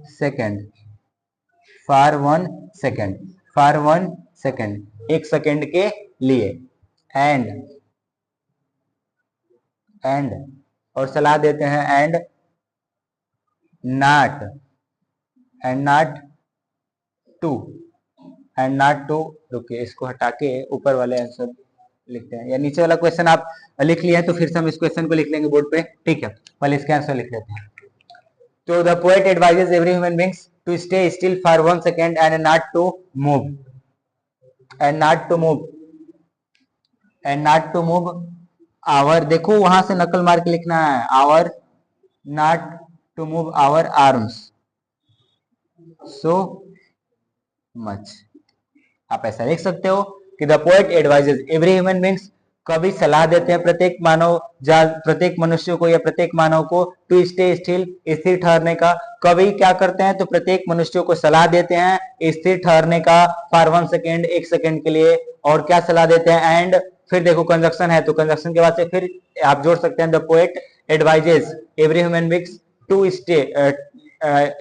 second, for 1 second, for 1 second, 1 second के लिए, एंड, एंड, और सलाह देते हैं and not, and not to, and not to, रुकिए इसको हटा के ऊपर वाले आंसर लिखते हैं, या नीचे वाला क्वेश्चन आप लिख लिया है तो फिर से हम इस क्वेश्चन को लिख लेंगे बोर्ड पे। ठीक है, पहले इसके आंसर लिख लेते हैं। तो the poet advises every human beings to stay still for 1 second and not to move, and not to move, and not to move our, देखो वहां से नकल मार के लिखना है, our, not to move our arms so much. आप ऐसा लिख सकते हो कि the poet advises every human beings, कवि सलाह देते हैं प्रत्येक मानव, प्रत्येक मनुष्य को या प्रत्येक मानव को, टू स्टे स्टिल स्थिर ठहरने का, कवि क्या करते हैं, तो प्रत्येक मनुष्य को सलाह देते हैं स्थिर ठहरने का फॉर 1 सेकेंड, 1 सेकेंड के लिए, और क्या सलाह देते हैं, एंड, फिर देखो कंजक्शन है तो कंजक्शन के बाद से फिर आप जोड़ सकते हैं the poet advises every human beings to stay,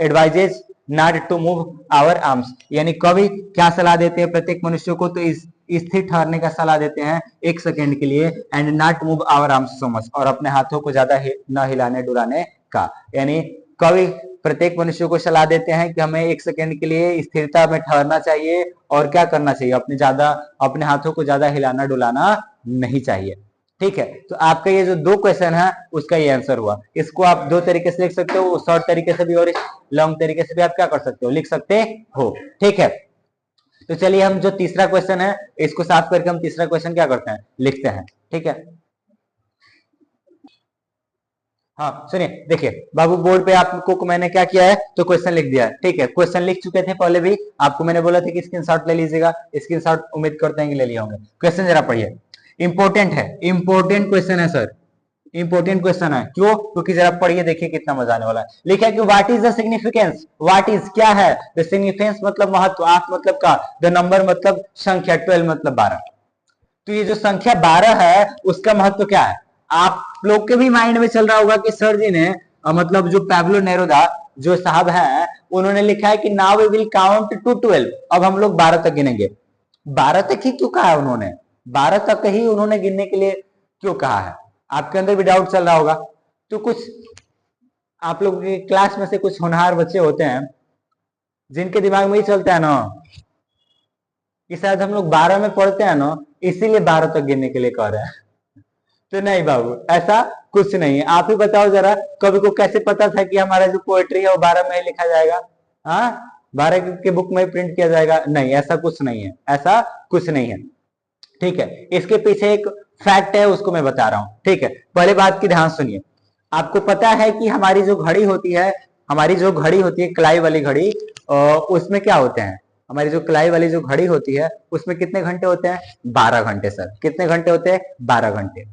advises not to move our arms, यानी कवि क्या सलाह देते हैं प्रत्येक मनुष्य को, तो इस स्थिर ठहरने का सलाह देते हैं 1 सेकेंड के लिए, and not move our arms so much, और अपने हाथों को ज्यादा न हिलाने डुलाने का, यानी कवि प्रत्येक मनुष्य को सलाह देते हैं कि हमें 1 सेकेंड के लिए स्थिरता में ठहरना चाहिए, और क्या करना चाहिए, अपने हाथों को ज्यादा हिलाना डुलाना नहीं चाहिए। ठीक है, तो आपका ये जो 2 क्वेश्चन है उसका ये आंसर हुआ। इसको आप 2 तरीके से लिख सकते हो, शॉर्ट तरीके से भी और लॉन्ग तरीके से भी आप क्या कर सकते हो, लिख सकते हो। ठीक है, तो चलिए हम जो तीसरा क्वेश्चन है इसको साफ करके हम तीसरा क्वेश्चन क्या करते हैं, लिखते हैं। ठीक है, हाँ सुनिए, देखिए बाबू बोर्ड पे आपको मैंने क्या किया है, तो क्वेश्चन लिख दिया है। ठीक है, क्वेश्चन लिख चुके थे पहले भी, आपको मैंने बोला था कि स्क्रीनशॉट ले लीजिएगा, स्क्रीनशॉट उम्मीद करते हैं कि ले लिया होंगे। क्वेश्चन जरा पढ़िए, इंपॉर्टेंट है, इंपॉर्टेंट क्वेश्चन है सर, इंपॉर्टेंट क्वेश्चन है, क्यों, क्योंकि जरा पढ़िए, देखिए कितना मजा आने वाला है। लिखा है कि what is the significance, what is क्या है, द सिग्निफिकेंस मतलब महत्व, आठ मतलब का, द नंबर मतलब संख्या, 12 मतलब 12। तो ये जो संख्या 12 है उसका महत्व क्या है, आप लोग के भी माइंड में चल रहा होगा कि सर जी ने मतलब जो पैब्लो नेरुदा जो साहब हैं उन्होंने लिखा है कि now we will count to 12, अब हम लोग 12 तक गिनेंगे। 12 तक ही क्यों कहा है उन्होंने, 12 तक ही उन्होंने गिनने के लिए क्यों कहा है? आपके अंदर भी डाउट चल रहा होगा। तो कुछ आप लोग की क्लास में से कुछ होनहार बच्चे होते हैं जिनके दिमाग में ही चलता है ना कि शायद हम लोग 12 में पढ़ते हैं ना, इसीलिए 12 तक गिनने के लिए कह रहे हैं। तो नहीं बाबू, ऐसा कुछ नहीं है। आप ही बताओ जरा, कभी को कैसे पता था कि हमारा जो पोएट्री है वो 12 में ही लिखा जाएगा? हाँ, 12 के बुक में प्रिंट किया जाएगा? नहीं, ऐसा कुछ नहीं है, ऐसा कुछ नहीं है। ठीक है, इसके पीछे एक फैक्ट है, उसको मैं बता रहा हूं। ठीक है, पहले बात की ध्यान सुनिए। आपको पता है कि हमारी जो घड़ी होती है, हमारी जो घड़ी होती है कलाई वाली घड़ी, उसमें क्या होते हैं? हमारी जो कलाई वाली जो घड़ी होती है उसमें कितने घंटे होते हैं? 12 घंटे सर। कितने घंटे होते हैं? 12 घंटे।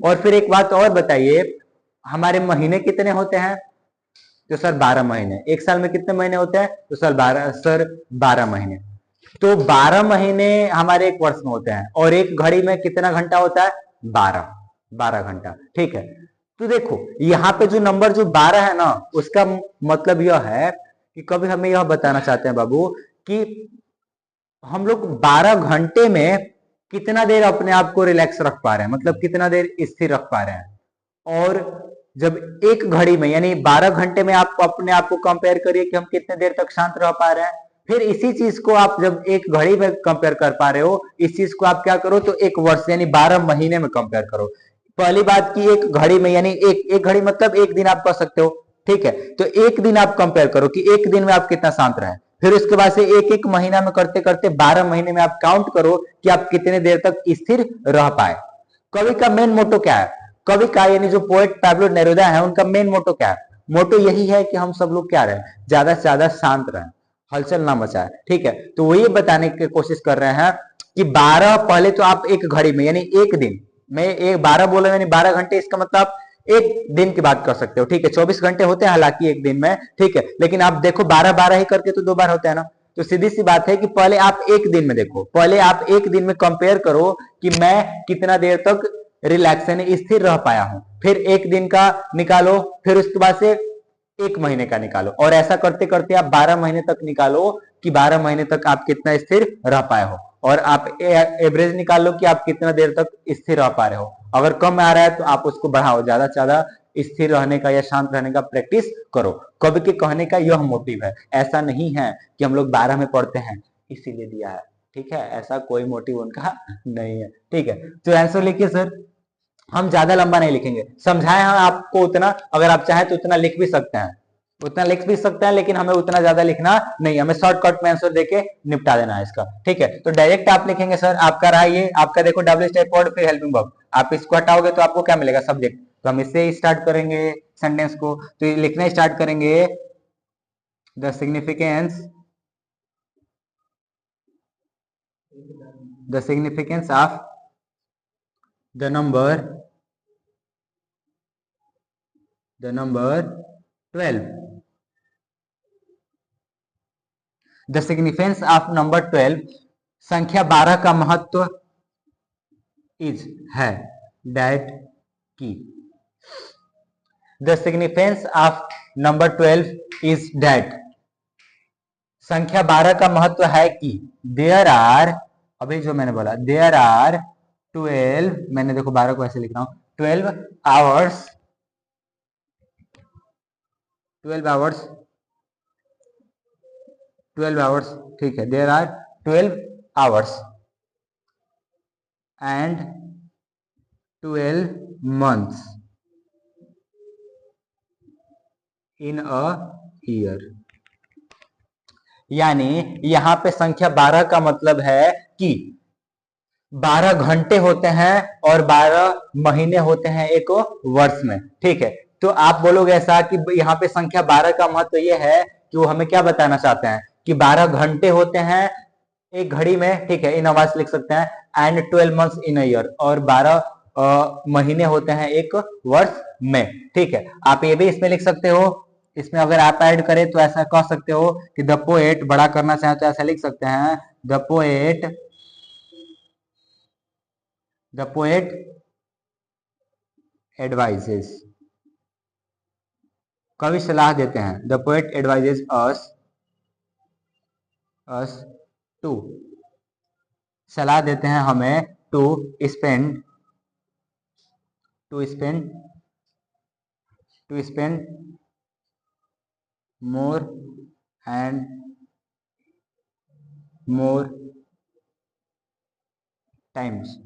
और फिर एक बात और बताइए, हमारे महीने कितने होते हैं? तो सर 12 महीने। एक साल में कितने महीने होते हैं? तो सर 12 महीने। तो 12 महीने हमारे एक वर्ष में होते हैं, और एक घड़ी में कितना घंटा होता है? 12 घंटा। ठीक है, तो देखो यहाँ पे जो नंबर जो 12 है ना, उसका मतलब यह है कि कभी हमें यह बताना चाहते हैं बाबू कि हम लोग 12 घंटे में कितना देर अपने आप को रिलैक्स रख पा रहे हैं, मतलब कितना देर स्थिर रख पा रहे हैं। और जब एक घड़ी में यानी 12 घंटे में आप अपने आप को कंपेयर करिए कि हम कितने देर तक शांत रह पा रहे हैं। फिर इसी चीज को आप जब एक घड़ी में कंपेयर कर पा रहे हो, इस चीज को आप क्या करो तो एक वर्ष यानी 12 महीने में कंपेयर करो। पहली बात की एक घड़ी में यानी एक घड़ी मतलब एक दिन आप कह सकते हो। ठीक है, तो एक दिन आप कंपेयर करो कि एक दिन में आप कितना शांत रहे। फिर उसके बाद से एक एक महीना में करते करते 12 महीने में आप काउंट करो कि आप कितने देर तक स्थिर रह पाए। कवि का मेन मोटो क्या है? कवि का यानी जो पोएट पैब्लो नेरुदा है उनका मेन मोटो क्या है? मोटो यही है कि हम सब लोग क्या रहे, ज्यादा से ज्यादा शांत रहे, हलचल ना मचाए। ठीक है, तो वो ये बताने की कोशिश कर रहे हैं कि 12 पहले तो आप एक घड़ी में यानी एक दिन में एक 12 बोले यानी 12 घंटे, इसका मतलब एक दिन की बात कर सकते हो। ठीक है, 24 घंटे होते हैं हालांकि एक दिन में। ठीक है, लेकिन आप देखो 12 ही करके तो 2 बार होता है ना। तो सीधी सी बात है कि पहले आप एक दिन में देखो, पहले आप एक दिन में कंपेयर करो कि मैं कितना देर तक रिलैक्स यानी स्थिर रह पाया हूं। फिर एक दिन का निकालो, फिर उसके बाद से एक महीने का निकालो, और ऐसा करते करते आप 12 महीने तक निकालो कि 12 महीने तक आप कितना स्थिर रह पाए हो, और आप एवरेज निकाल लो कि आप कितना देर तक स्थिर रह पा रहे हो। अगर कम आ रहा है तो आप उसको बढ़ाओ, ज्यादा से ज्यादा स्थिर रहने का या शांत रहने का प्रैक्टिस करो। कवि के कहने का यह मोटिव है, ऐसा नहीं है कि हम लोग 12 में पढ़ते हैं इसीलिए दिया है। ठीक है, ऐसा कोई मोटिव उनका नहीं है। ठीक है, तो आंसर लिखिए सर। हम ज्यादा लंबा नहीं लिखेंगे, समझाए हैं आपको उतना, अगर आप चाहें तो उतना लिख भी सकते हैं, उतना लिख भी सकते हैं, लेकिन हमें उतना ज्यादा लिखना नहीं, हमें शॉर्टकट में आंसर देके निपटा देना है इसका। ठीक है, तो डायरेक्ट आप लिखेंगे सर, आपका रहा ये, आपका देखो डब्ल्यू स्टेप वर्ड फिर हेल्पिंग वर्ब, आप इसको हटाओगे तो आपको क्या मिलेगा? सब्जेक्ट। तो हम इससे ही स्टार्ट करेंगे सेंटेंस को, तो ये लिखना स्टार्ट करेंगे, the significance of the number 12। The significance of number 12, संख्या 12 का महत्व इज है डैट की। The significance of number 12 is that, संख्या 12 का महत्व है कि देयर आर, अभी जो मैंने बोला देयर आर 12, मैंने देखो 12 को ऐसे लिख रहा हूं, 12 आवर्स, 12 आवर्स, 12 आवर्स। ठीक है, there are 12 hours and 12 months in a year. यानी यहां पे संख्या 12 का मतलब है कि 12 घंटे होते हैं और 12 महीने होते हैं एक वर्ष में। ठीक है, तो आप बोलोगे ऐसा कि यहाँ पे संख्या 12 का महत्व ये है कि वो हमें क्या बताना चाहते हैं कि 12 घंटे होते हैं एक घड़ी में। ठीक है, इन आवाज लिख सकते हैं, and 12 months in a year, और 12 महीने होते हैं एक वर्ष में। ठीक है, आप ये भी इसमें लिख सकते हो, इसमें अगर आप ऐड करें तो ऐसा कह सकते हो कि द पोएट, बड़ा करना चाहे तो ऐसा लिख सकते हैं, द पोएट एडवाइजेस, कवि सलाह देते हैं, the poet advises us to, सलाह देते हैं हमें to spend to spend more and more times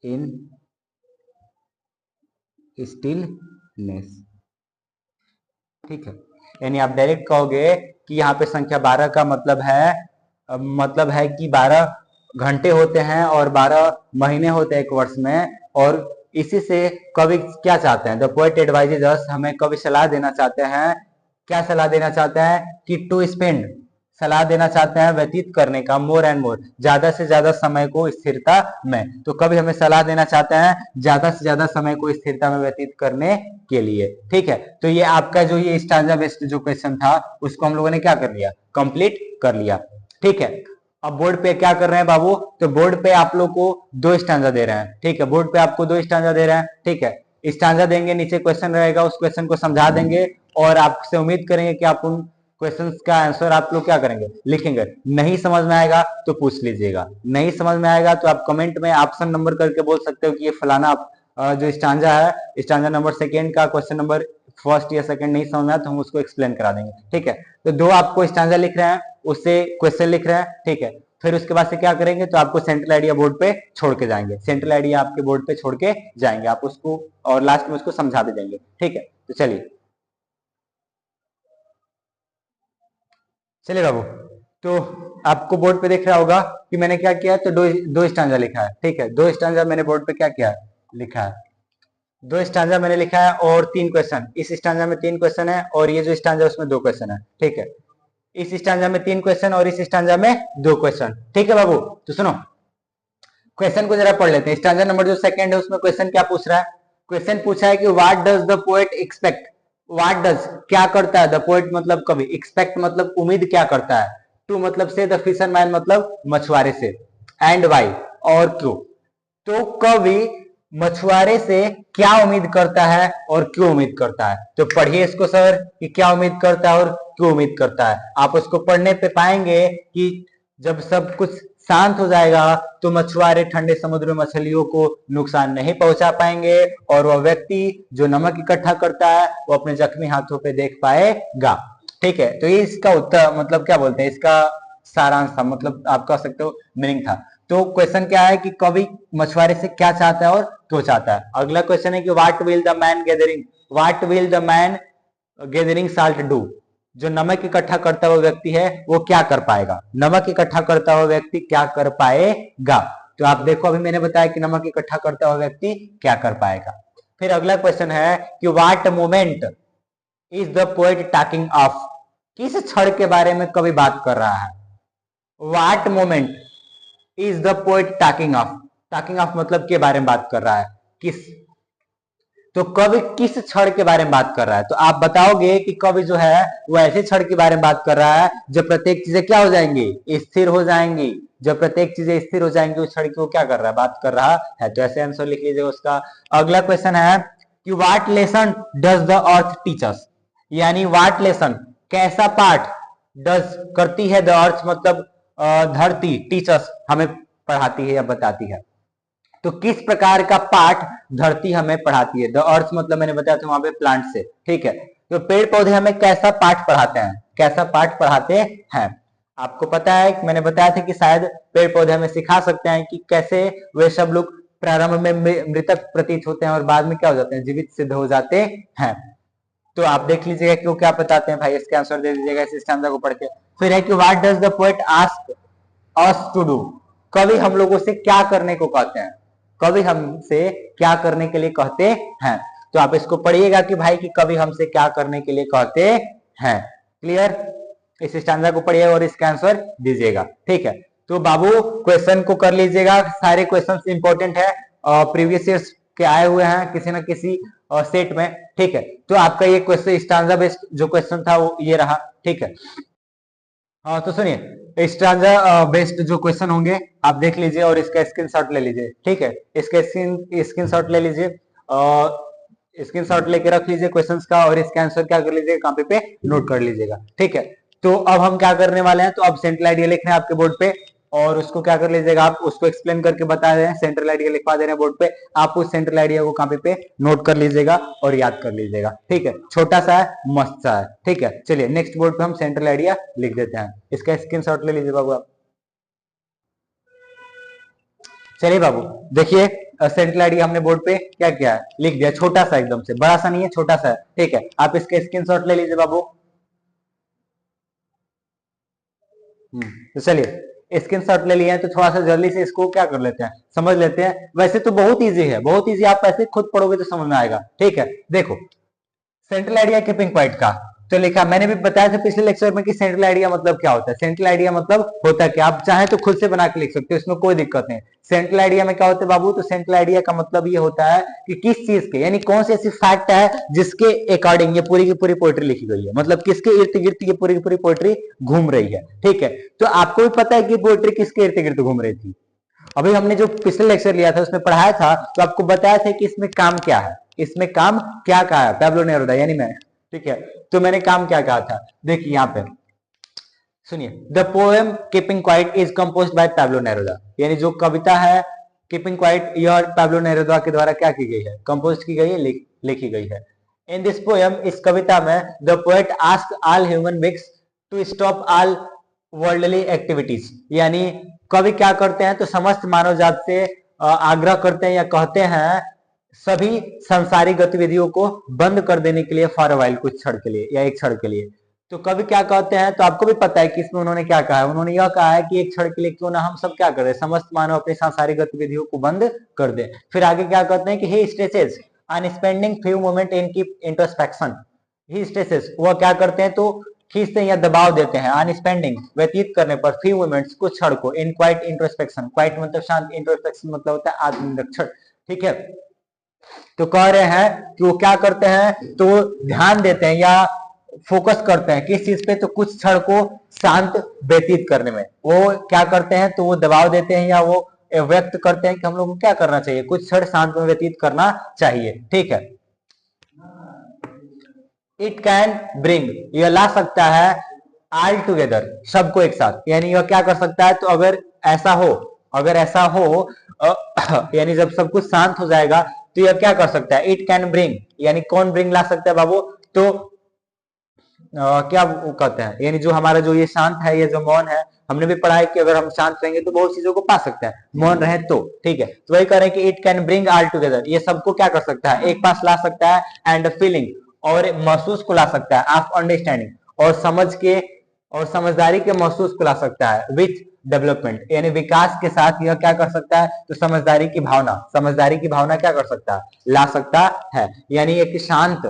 in stillness. ठीक है, यानी आप डायरेक्ट कहोगे कि यहाँ पे संख्या 12 का मतलब है कि 12 घंटे होते हैं और 12 महीने होते हैं एक वर्ष में। और इसी से कवि क्या चाहते हैं, द पोएट एडवाइजेज अस, हमें कवि सलाह देना चाहते हैं। क्या सलाह देना चाहते हैं कि टू स्पेंड, सलाह देना चाहते हैं व्यतीत करने का, मोर एंड मोर, ज्यादा से ज्यादा समय को स्थिरता में। तो कभी हमें सलाह देना चाहते हैं ज्यादा से ज्यादा समय को स्थिरता में व्यतीत करने के लिए। ठीक है, तो ये आपका जो ये स्टांजा बेस्ड जो क्वेश्चन था उसको हम लोगों ने क्या कर लिया, कंप्लीट कर लिया। ठीक है, अब बोर्ड पे क्या कर रहे हैं बाबू, तो बोर्ड पे आप लोग को 2 स्टांजा दे रहे हैं। ठीक है, बोर्ड पे आपको 2 स्टांजा दे रहे हैं। ठीक है, स्टांजा देंगे, नीचे क्वेश्चन रहेगा, उस क्वेश्चन को समझा देंगे और आपसे उम्मीद करेंगे कि आप उन क्वेश्चंस का आंसर आप लोग क्या करेंगे, लिखेंगे। नहीं समझ में आएगा तो पूछ लीजिएगा, नहीं समझ में आएगा तो आप कमेंट में ऑप्शन नंबर करके बोल सकते हो कि ये फलाना जो स्टांजा है, स्टांजा नंबर 2 का क्वेश्चन नंबर 1 या 2 नहीं समझ में आया तो हम उसको एक्सप्लेन करा देंगे। ठीक है, तो 2 आपको स्टांजा लिख रहे हैं, उससे क्वेश्चन लिख रहे हैं। ठीक है, फिर उसके बाद से क्या करेंगे, तो आपको सेंट्रल आइडिया बोर्ड पे छोड़ के जाएंगे, सेंट्रल आइडिया आपके बोर्ड पे छोड़ के जाएंगे, आप उसको और लास्ट में उसको समझा भी देंगे। ठीक है, तो चलिए बाबू, तो आपको बोर्ड पे दिख रहा होगा कि मैंने क्या किया है, तो दो स्टांजा लिखा है। ठीक है, 2 स्टांजा मैंने बोर्ड पे क्या किया है, लिखा है। 2 स्टांजा मैंने लिखा है और 3 क्वेश्चन, इस स्टांजा में 3 क्वेश्चन है और ये जो स्टांजा उसमें 2 क्वेश्चन है। ठीक है, इस स्टांजा में 3 क्वेश्चन और इस स्टांजा में 2 क्वेश्चन। ठीक है बाबू, तो सुनो क्वेश्चन को जरा पढ़ लेते हैं। स्टांजा नंबर जो 2 है उसमें क्वेश्चन क्या पूछ रहा है, क्वेश्चन पूछा है कि what does the poet expect, what does क्या करता है, द पोएट मतलब कवि, एक्सपेक्ट मतलब उम्मीद क्या करता है, टू मतलब से, द फिशरमैन मतलब मछुआरे से, एंड वाई और क्यों। तो कवि मछुआरे से क्या उम्मीद करता है और क्यों उम्मीद करता है, तो पढ़िए इसको सर कि क्या उम्मीद करता है और क्यों उम्मीद करता है। आप उसको पढ़ने पे पाएंगे कि जब सब कुछ शांत हो जाएगा तो मछुआरे ठंडे समुद्र में मछलियों को नुकसान नहीं पहुंचा पाएंगे और वह व्यक्ति जो नमक इकट्ठा करता है वो अपने जख्मी हाथों पे देख पाएगा। ठीक है, तो ये इसका उत्तर मतलब क्या बोलते हैं, इसका सारांश था, मतलब आप कह सकते हो मीनिंग था। तो क्वेश्चन क्या है कि कवि मछुआरे से क्या चाहता है और क्यों चाहता है। अगला क्वेश्चन है कि what will the man gathering salt do, जो नमक इकट्ठा करता हुआ व्यक्ति है वो क्या कर पाएगा, नमक इकट्ठा करता हुआ व्यक्ति क्या कर पाएगा। तो आप देखो अभी मैंने बताया कि नमक इकट्ठा करता हुआ व्यक्ति क्या कर पाएगा। फिर अगला क्वेश्चन है कि what moment is the poet talking of, किस क्षण के बारे में कवि बात कर रहा है। What moment is the poet talking of मतलब के बारे में बात कर रहा है, किस, तो कवि किस क्षण के बारे में बात कर रहा है। तो आप बताओगे कि कवि जो है वो ऐसे क्षण के बारे में बात कर रहा है जब प्रत्येक चीजें क्या हो जाएंगी, स्थिर हो जाएंगी। जब प्रत्येक चीजें स्थिर हो जाएंगी उस क्षण की वो क्या कर रहा है, बात कर रहा है। तो ऐसे आंसर लिख लीजिएगा उसका। अगला क्वेश्चन है कि what lesson does the earth teach us, यानी व्हाट लेसन कैसा पाठ, डज करती है, द अर्थ मतलब धरती, टीच अस हमें पढ़ाती है या बताती है। तो किस प्रकार का पाठ धरती हमें पढ़ाती है, द अर्थ मतलब मैंने बताया था वहां पे प्लांट से। ठीक है, तो पेड़ पौधे हमें कैसा पाठ पढ़ाते हैं, कैसा पाठ पढ़ाते हैं। आपको पता है मैंने बताया था कि शायद पेड़ पौधे हमें सिखा सकते हैं कि कैसे वे सब लोग प्रारंभ में मृतक प्रतीत होते हैं और बाद में क्या हो जाते हैं, जीवित सिद्ध हो जाते हैं। तो आप देख लीजिएगा क्यों क्या बताते हैं भाई, इसके आंसर दे दीजिएगा इस स्टैंजा को पढ़ के। फिर है कि what does the poet ask us to do, कवि हम लोगों से क्या करने को कहते हैं, कवि हमसे क्या करने के लिए कहते हैं। तो आप इसको पढ़िएगा कि भाई कि कवि हमसे क्या करने के लिए कहते हैं। क्लियर, इस स्टैंजा को पढ़िएगा और इसका आंसर दीजिएगा। ठीक है, तो बाबू क्वेश्चन को कर लीजिएगा, सारे क्वेश्चंस इंपॉर्टेंट है, प्रीवियस ईयर्स के आए हुए हैं किसी ना किसी सेट में। ठीक है, तो आपका ये क्वेश्चन स्टैंजा बेस्ड जो क्वेश्चन था वो ये रहा। ठीक है, हाँ तो सुनिए स्टैंजा बेस्ड जो क्वेश्चन होंगे आप देख लीजिए और इसका स्क्रीनशॉट ले लीजिए। ठीक है, इसका स्क्रीनशॉट ले लीजिए, स्क्रीनशॉट लेके रख लीजिए क्वेश्चंस का और इसका आंसर क्या कर लीजिएगा, कॉपी पे नोट कर लीजिएगा। ठीक है, तो अब हम क्या करने वाले हैं, तो अब सेंट्रल आइडिया लिख रहे हैं आपके बोर्ड पे। और उसको क्या कर लीजिएगा, आप उसको एक्सप्लेन करके बता रहे हैं, सेंट्रल आइडिया लिखवा दे रहे हैं बोर्ड पे, आप उस सेंट्रल आइडिया को कॉपी पे नोट कर लीजिएगा और याद कर लीजिएगा। ठीक है, छोटा सा है, मस्त सा है। ठीक है, चलिए नेक्स्ट बोर्ड पे हम सेंट्रल आइडिया लिख देते हैं, इसका स्क्रीनशॉट ले लीजिए बाबू आप। चलिए बाबू देखिए, सेंट्रल आइडिया हमने बोर्ड पे क्या किया है, लिख दिया, छोटा सा, एकदम से बड़ा सा नहीं है, छोटा सा है। ठीक है, आप इसका स्क्रीनशॉट ले लीजिए बाबू। तो चलिए स्क्रीनशॉट ले लिए हैं, तो थोड़ा सा जल्दी से इसको क्या कर लेते हैं, समझ लेते हैं। वैसे तो बहुत इजी है, बहुत इजी, आप ऐसे खुद पढ़ोगे तो समझ में आएगा। ठीक है, देखो सेंट्रल आइडिया कीपिंग पॉइंट का तो लिखा, मैंने भी बताया था पिछले लेक्चर में कि सेंट्रल आइडिया मतलब क्या होता है। सेंट्रल आइडिया मतलब होता है कि आप चाहे तो खुद से बना के लिख सकते हो, इसमें कोई दिक्कत नहीं। सेंट्रल आइडिया में क्या होता है बाबू, तो सेंट्रल आइडिया का मतलब ये होता है कि किस चीज के, यानी कौन सी ऐसी फैक्ट है जिसके अकॉर्डिंग ये पूरी की पूरी पोएट्री लिखी गई है, मतलब किसके इर्द गिर्द ये पूरी की पूरी पोएट्री घूम रही है। ठीक है, तो आपको भी पता है कि पोएट्री किसके इर्द गिर्द घूम रही थी। अभी हमने जो पिछले लेक्चर लिया था उसमें पढ़ाया था, तो आपको बताया था कि इसमें काम क्या है, इसमें काम क्या कहा है पैब्लो नेरुदा यानी मैं। ठीक है, तो मैंने काम क्या कहा था, देखिए यहाँ पे सुनिए, the poem keeping quiet is composed bye Pablo Neruda, यानी जो कविता है कीपिंग क्वाइट, यह पैब्लो नेरुदा के द्वारा क्या की गई है, कंपोज की गई है, लिखी गई है। इन दिस पोएम, इस कविता में the poet ask all human beings to stop all worldly activities, यानी कवि क्या करते हैं, तो समस्त मानव जात से आग्रह करते हैं या कहते हैं सभी संसारी गतिविधियों को बंद कर देने के लिए, फॉर वाइल, कुछ क्षण के लिए या एक क्षण के लिए। तो कवि क्या कहते हैं, तो आपको भी पता है कि इसमें उन्होंने क्या कहा है, उन्होंने यह कहा है कि एक क्षण के लिए क्यों ना हम सब क्या करें, समस्त मानव अपनी सांसारिक गतिविधियों को बंद कर दे। फिर आगे क्या कहते हैं कि he stresses on spending few moment in keep introspection, he stresses, वह क्या करते हैं, तो खींचते हैं या दबाव देते हैं, ऑन स्पेंडिंग, व्यतीत करने पर, फ्यू मोमेंट्स, कुछ क्षण को, इन क्वाइट इंट्रोस्पेक्शन, क्वाइट मतलब शांत, इंट्रोस्पेक्शन मतलब होता है आत्मनिरीक्षण। ठीक है, तो कह रहे हैं कि वो क्या करते हैं, तो ध्यान देते हैं या फोकस करते हैं किस चीज पे, तो कुछ क्षण को शांत व्यतीत करने में वो क्या करते हैं, तो वो दबाव देते हैं या वो व्यक्त करते हैं कि हम लोग को क्या करना चाहिए, कुछ क्षण शांत में व्यतीत करना चाहिए। ठीक है, इट कैन ब्रिंग, यह ला सकता है, ऑल टुगेदर, सबको एक साथ, यानी यह क्या कर सकता है, तो अगर ऐसा हो, अगर ऐसा हो यानी जब सब कुछ शांत हो जाएगा तो यह क्या कर सकता है, इट कैन ब्रिंग, यानी कौन ब्रिंग ला सकता है बाबू, तो क्या वो कहते हैं, यानी जो हमारा जो ये शांत है, ये जो मौन है, हमने भी पढ़ा है कि अगर हम शांत रहेंगे तो बहुत चीजों को पा सकते हैं, मौन रहे तो। ठीक है, तो वही कह रहे हैं कि it can bring all together, ये सबको क्या कर सकता है, एक पास ला सकता है, एंड फीलिंग, और महसूस को ला सकता है, ऑफ अंडरस्टैंडिंग, और समझ के और समझदारी के महसूस को ला सकता है, विथ डेवलपमेंट, यानी विकास के साथ यह क्या कर सकता है, तो समझदारी की भावना, समझदारी की भावना क्या कर सकता है, ला सकता है। यानी एक शांत,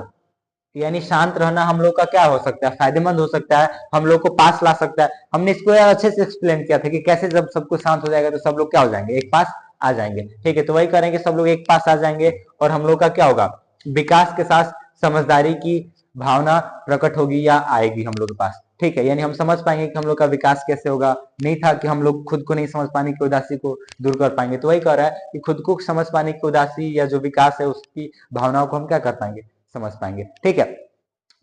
यानी शांत रहना हम लोग का क्या हो सकता है, फायदेमंद हो सकता है, हम लोग को पास ला सकता है। हमने इसको यार अच्छे से एक्सप्लेन किया था कि कैसे जब सब कुछ शांत हो जाएगा तो सब लोग क्या हो जाएंगे, एक पास आ जाएंगे। ठीक है, तो वही करेंगे, सब लोग एक पास आ जाएंगे और हम लोग का क्या होगा, विकास के साथ समझदारी की भावना प्रकट होगी या आएगी हम लोग के पास। ठीक है, यानी हम समझ पाएंगे कि हम लोग का विकास कैसे होगा, नहीं था कि हम लोग खुद को नहीं समझ पाने की उदासी को दूर कर पाएंगे। तो वही कह रहा है कि खुद को समझ पाने की उदासी या जो विकास है उसकी भावनाओं को हम क्या कर पाएंगे, समझ पाएंगे। ठीक है,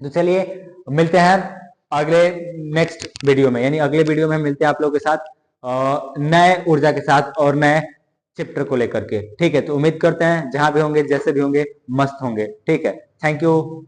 तो चलिए मिलते हैं अगले नेक्स्ट वीडियो में, यानी अगले वीडियो में मिलते हैं आप लोगों के साथ नए ऊर्जा के साथ और नए चैप्टर को लेकर के। ठीक है, तो उम्मीद करते हैं जहां भी होंगे, जैसे भी होंगे, मस्त होंगे। ठीक है, थैंक यू।